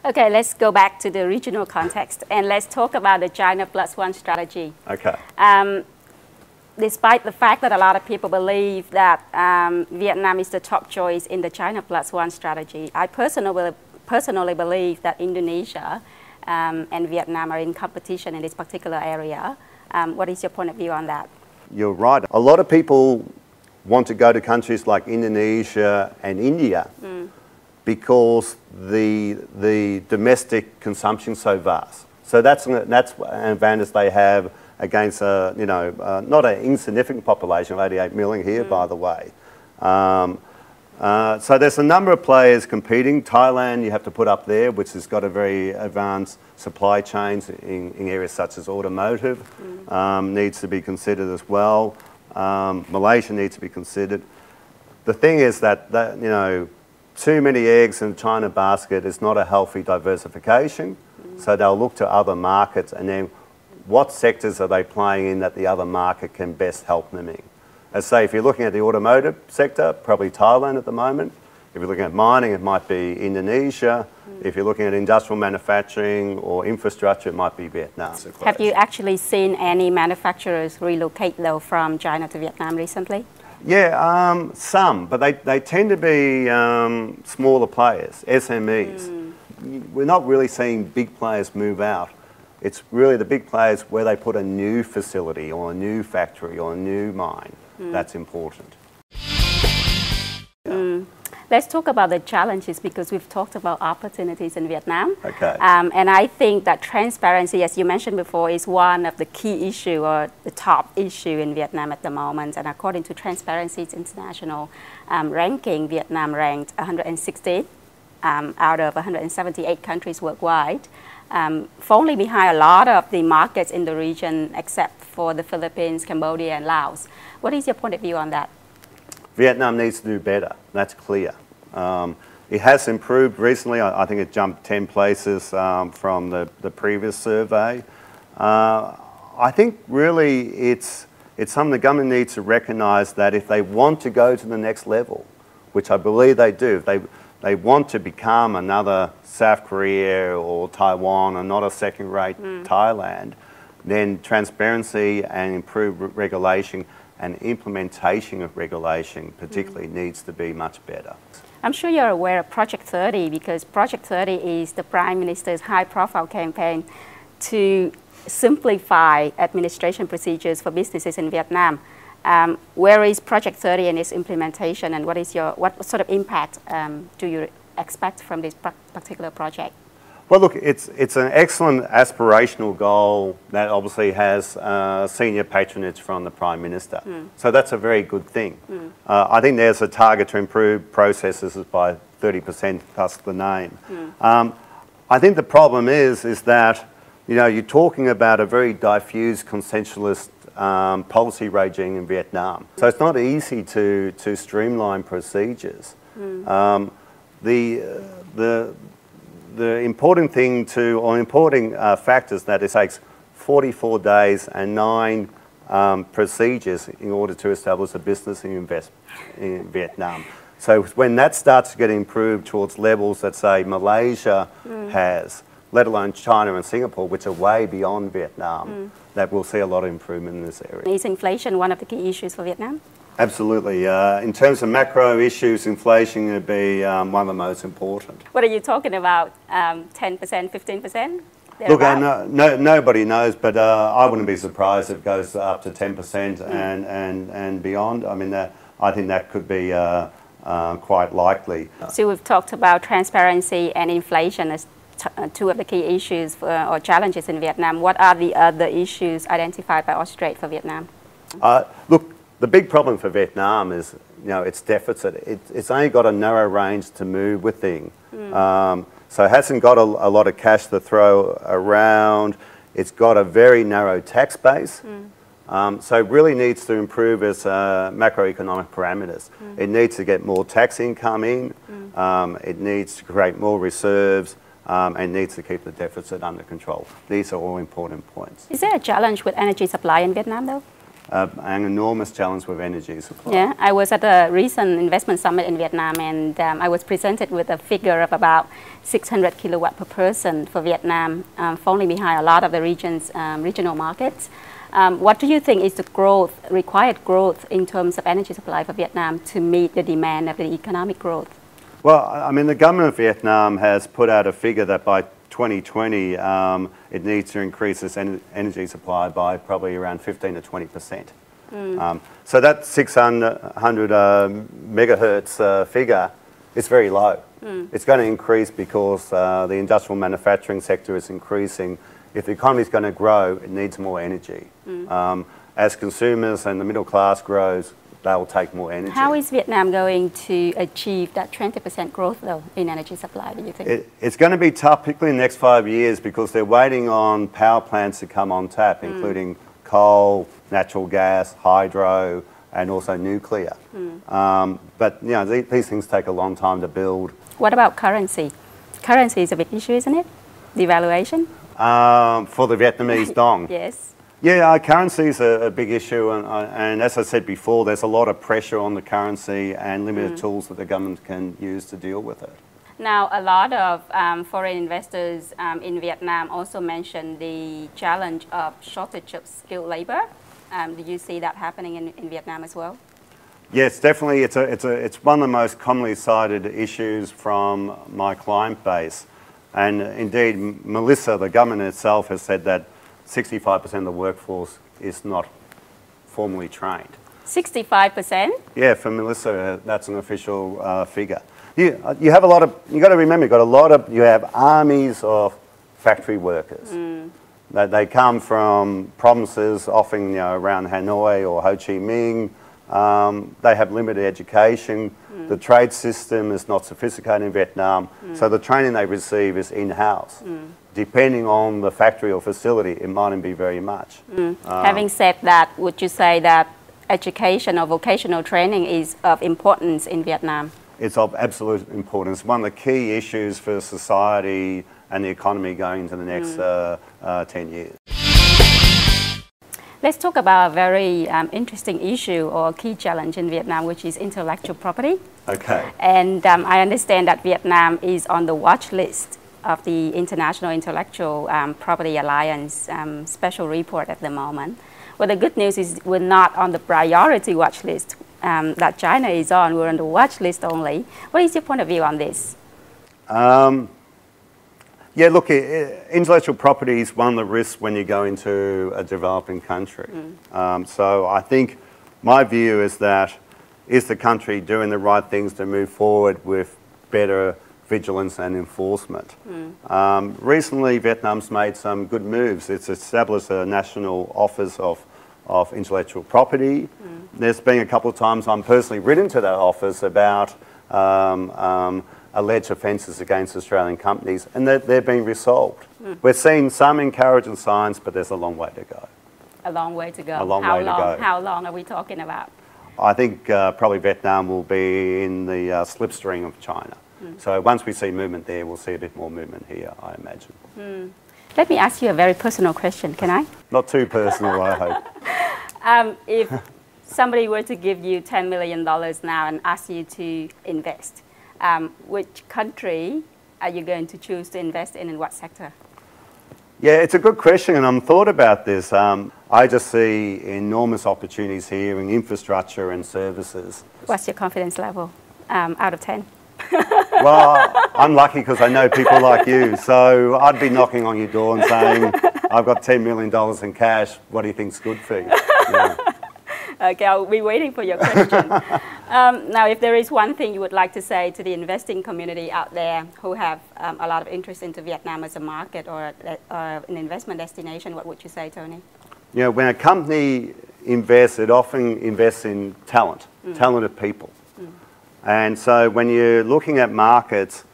Okay, let's go back to the regional context and let's talk about the China Plus One strategy. Okay. Despite the fact that a lot of people believe that Vietnam is the top choice in the China Plus One strategy, I personally believe that Indonesia and Vietnam are in competition in this particular area. What is your point of view on that? You're right. A lot of people want to go to countries like Indonesia and India because the domestic consumption is so vast. So that's an advantage they have against not an insignificant population of 88 million here, by the way. So there's a number of players competing. Thailand you have to put up there, which has got a very advanced supply chains in areas such as automotive, needs to be considered as well. Malaysia needs to be considered. The thing is that too many eggs in the China basket is not a healthy diversification. So they'll look to other markets, and then what sectors are they playing in that the other market can best help them in? As say, if you're looking at the automotive sector, probably Thailand at the moment. If you're looking at mining, it might be Indonesia. If you're looking at industrial manufacturing or infrastructure, it might be Vietnam. Have you actually seen any manufacturers relocate though from China to Vietnam recently? Yeah, some, but they tend to be smaller players, SMEs. We're not really seeing big players move out. It's really the big players where they put a new facility or a new factory or a new mine. That's important. Let's talk about the challenges because we've talked about opportunities in Vietnam. Okay. And I think that transparency, as you mentioned before, is one of the key issue or the top issue in Vietnam at the moment. And according to Transparency International ranking, Vietnam ranked 116 out of 178 countries worldwide, falling behind a lot of the markets in the region except for the Philippines, Cambodia, and Laos. What is your point of view on that? Vietnam needs to do better, that's clear. It has improved recently. I think it jumped 10 places from the previous survey. I think really it's something the government needs to recognise that if they want to go to the next level, which I believe they do, if they want to become another South Korea or Taiwan or not a second-rate Thailand, then transparency and improved regulation and implementation of regulation particularly needs to be much better. I'm sure you're aware of Project 30 because Project 30 is the Prime Minister's high-profile campaign to simplify administration procedures for businesses in Vietnam. Where is Project 30 and its implementation, and what sort of impact do you expect from this particular project? Well, look, it's an excellent aspirational goal that obviously has senior patronage from the Prime Minister. So that's a very good thing. I think there's a target to improve processes by 30% plus the name. I think the problem is that you're talking about a very diffuse consensualist policy regime in Vietnam. So it's not easy to streamline procedures. The important thing important factors that it takes 44 days and 9 procedures in order to establish a business and invest in Vietnam. So when that starts to get improved towards levels that say Malaysia has, let alone China and Singapore, which are way beyond Vietnam, that we'll see a lot of improvement in this area. Is inflation one of the key issues for Vietnam? Absolutely. In terms of macro issues, inflation would be one of the most important. What are you talking about? 10%, 15%? Look, nobody knows, but I wouldn't be surprised if it goes up to 10% and beyond. I mean, I think that could be quite likely. So we've talked about transparency and inflation as two of the key issues or challenges in Vietnam. What are the other issues identified by Austrade for Vietnam? Look, the big problem for Vietnam is, its deficit. It's only got a narrow range to move within. So it hasn't got a lot of cash to throw around. It's got a very narrow tax base. So it really needs to improve its macroeconomic parameters. It needs to get more tax income in. It needs to create more reserves. And needs to keep the deficit under control. These are all important points. Is there a challenge with energy supply in Vietnam, though? an enormous challenge with energy supply. Yeah, I was at a recent investment summit in Vietnam, and I was presented with a figure of about 600 kilowatt per person for Vietnam, falling behind a lot of the regional markets. What do you think is the required growth in terms of energy supply for Vietnam to meet the demand of the economic growth? Well, I mean, the government of Vietnam has put out a figure that by 2020, it needs to increase its energy supply by probably around 15 to 20%. So that 600 megahertz figure is very low. It's going to increase because the industrial manufacturing sector is increasing. If the economy is going to grow, it needs more energy. As consumers and the middle class grows, they'll take more energy. How is Vietnam going to achieve that 20% growth, though, in energy supply, do you think? It's going to be tough, particularly in the next 5 years, because they're waiting on power plants to come on tap, including coal, natural gas, hydro, and also nuclear. But you know, these things take a long time to build. What about currency? Currency is a big issue, isn't it? Devaluation? For the Vietnamese dong. Yes. Yeah, currency is a big issue, and as I said before, there's a lot of pressure on the currency and limited tools that the government can use to deal with it. Now, a lot of foreign investors in Vietnam also mentioned the challenge of shortage of skilled labor. Do you see that happening in Vietnam as well? Yes, definitely. It's one of the most commonly cited issues from my client base. And indeed, Melissa, the government itself, has said that 65% of the workforce is not formally trained. 65%? Yeah, for Melissa, that's an official figure. You have a lot of, you got to remember, you have armies of factory workers. They come from provinces, often around Hanoi or Ho Chi Minh. They have limited education. The trade system is not sophisticated in Vietnam, so the training they receive is in-house. Depending on the factory or facility, it mightn't be very much. Having said that, would you say that education or vocational training is of importance in Vietnam? It's of absolute importance. One of the key issues for society and the economy going into the next 10 years. Let's talk about a very interesting issue or key challenge in Vietnam, which is intellectual property. Okay. And I understand that Vietnam is on the watch list of the International Intellectual Property Alliance special report at the moment. Well, the good news is we're not on the priority watch list that China is on. We're on the watch list only. What is your point of view on this? Yeah, look, intellectual property is one of the risks when you go into a developing country. So I think my view is that, is the country doing the right things to move forward with better vigilance and enforcement? Recently, Vietnam's made some good moves. It's established a national office of intellectual property. There's been a couple of times I'm personally written to that office about alleged offences against Australian companies, and they're being resolved. We're seeing some encouraging signs, but there's a long way to go. A long way to go. A long way to go. How long are we talking about? I think probably Vietnam will be in the slipstream of China. So once we see movement there, we'll see a bit more movement here, I imagine. Let me ask you a very personal question, can I? Not too personal, I hope. If somebody were to give you $10 million now and ask you to invest, which country are you going to choose to invest in what sector? Yeah, it's a good question, and I've thought about this. I just see enormous opportunities here in infrastructure and services. What's your confidence level out of 10? Well, I'm lucky because I know people like you, so I'd be knocking on your door and saying, I've got $10 million in cash, what do you think's good for you? Yeah. Okay, I'll be waiting for your question. Now, if there is one thing you would like to say to the investing community out there who have a lot of interest into Vietnam as a market or an investment destination, what would you say, Tony? You know, when a company invests, it often invests in talent, talented people. And so when you're looking at markets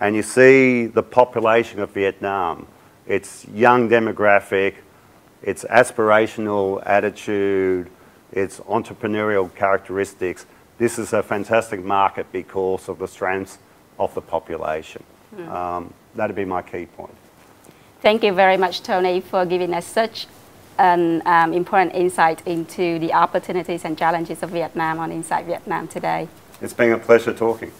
and you see the population of Vietnam, its young demographic, its aspirational attitude, its entrepreneurial characteristics, this is a fantastic market because of the strengths of the population. That'd be my key point. Thank you very much, Tony, for giving us such an important insight into the opportunities and challenges of Vietnam on Inside Vietnam today. It's been a pleasure talking.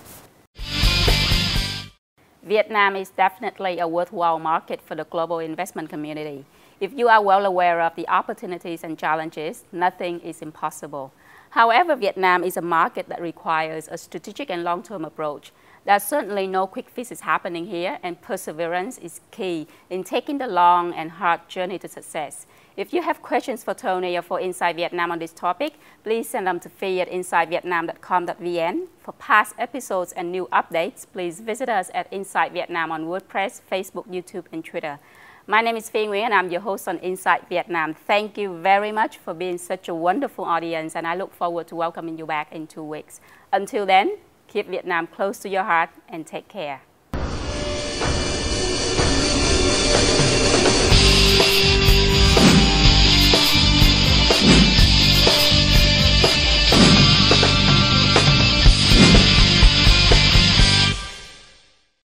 Vietnam is definitely a worthwhile market for the global investment community. If you are well aware of the opportunities and challenges, nothing is impossible. However, Vietnam is a market that requires a strategic and long-term approach. There's certainly no quick fixes happening here, and perseverance is key in taking the long and hard journey to success. If you have questions for Tony or for Inside Vietnam on this topic, please send them to phi@insidevietnam.com.vn. For past episodes and new updates, please visit us at Inside Vietnam on WordPress, Facebook, YouTube, and Twitter. My name is Phi Nguyen, and I'm your host on Inside Vietnam. Thank you very much for being such a wonderful audience, and I look forward to welcoming you back in 2 weeks. Until then, keep Vietnam close to your heart and take care.